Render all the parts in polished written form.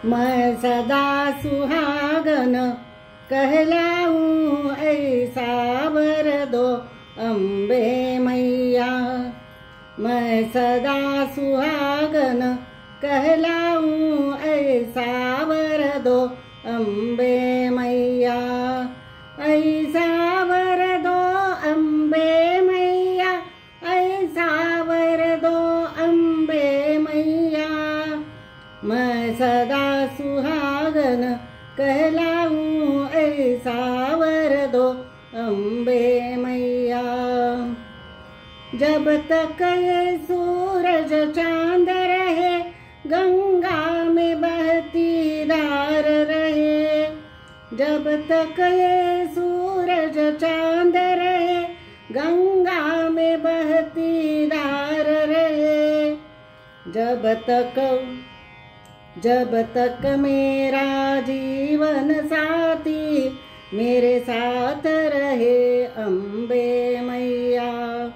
मैं सदा सुहागन कहलाऊं ऐसा वर दो अम्बे मैया। मैं सदा सुहागन कहलाऊं ऐसा वर दो अम्बे मैया। ऐसा वर दो अम्बे मैया, ऐसा वर दो अम्बे मैया। मैं सदा सुहागन कहलाऊं ऐसा वर दो अम्बे मैया। जब तक ये सूरज चांद रहे, गंगा में बहती धार रहे। जब तक ये सूरज चांद रहे, गंगा में बहती धार रहे। जब तक मेरा जीवन साथी मेरे साथ रहे अम्बे मैया।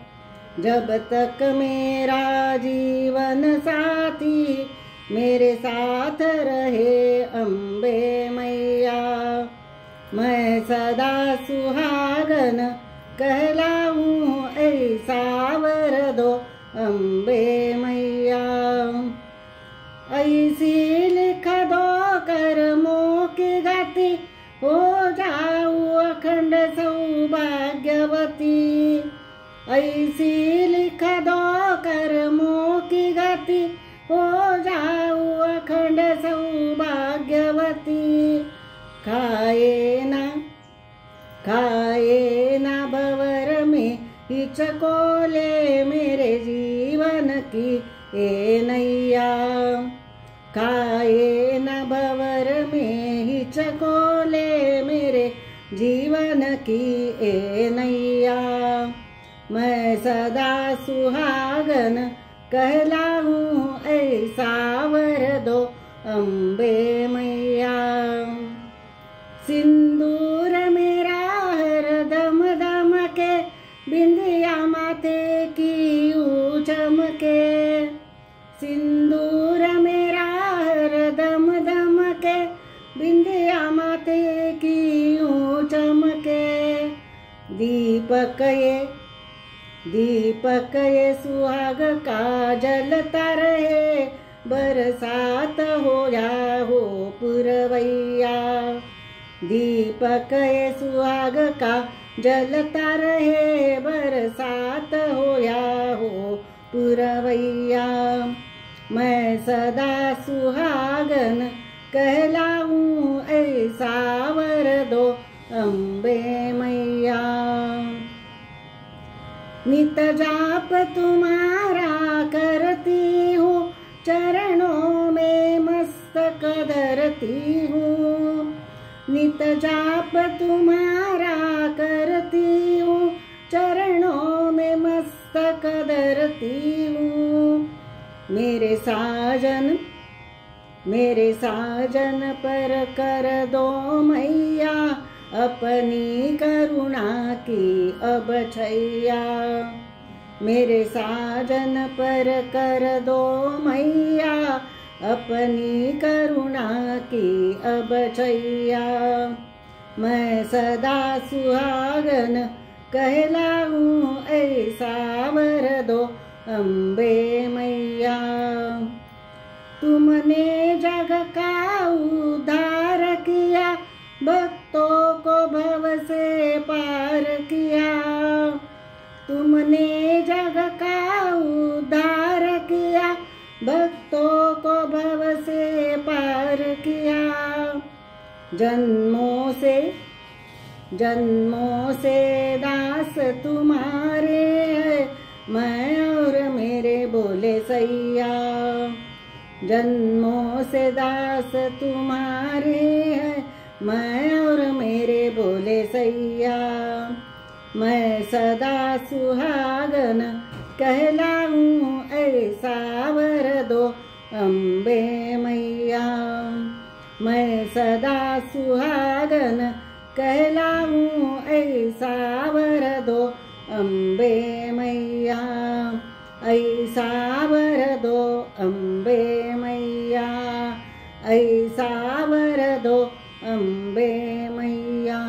जब तक मेरा जीवन साथी मेरे साथ रहे अम्बे मैया। मैं सदा सुहागन कहलाऊं ऐसा वर दो अम्बे मैया। ऐसी लिख दो कर्मों की गति, हो जाऊं अखंड सौभाग्यवती। ऐसी लिख दो कर्मों की गति, हो जाऊं अखंड सौभाग्यवती। खाए ना भंवर में हिचकोले मेरे जीवन की ए नैया। खाए न भंवर में हिचकोले मेरे जीवन की ए नैया। मैं सदा सुहागन कहलाऊं ऐसा वर दो अम्बे मैया। सिंदूर मेरा हरदम दमके, बिंदिया माथे की यूं चमके। सिंदूर मेरा हरदम दमके, बिंदिया माथे की यूं चमके। दीपक ये सुहाग का जलता रहे, बरसात हो या हो पुरवैया। दीपक ये सुहाग का जलता रहे, बरसात हो या हो पुरवैया। मैं सदा सुहागन कहलाऊं ऐसा वर दो अम्बे मैया। नित जाप तुम्हारा करती हूँ, चरणों में मस्तक धरती हूँ। नित जाप तुम्हारा करती हूँ, चरणों में मस्तक धरती हूँ। मेरे साजन पर कर दो मैया, अपनी करुणा की अब छैया। मेरे साजन पर कर दो मैया, अपनी करुणा की अब छैया। मैं सदा सुहागन कहलाऊं ऐसा वर दो अम्बे मैया। तुमने जग का उद्धार किया, भक्तों को भव से पार किया। तुमने जग का उद्धार किया, भक्तों को भव से पार किया। जन्मों से दास तुम्हारे हैं, मैं और मेरे बोले सैया। जन्मों से दास तुम्हारे हैं, मैं और मेरे बोले सैया। मैं सदा सुहागन कहलाऊं ऐसा वर दो अम्बे मैया। मैं सदा सुहागन कहलाऊं ऐसा वर दो अम्बे मैया। ऐसा वर दो अम्बे मैया। ऐसा वर दो अम्बे मैया।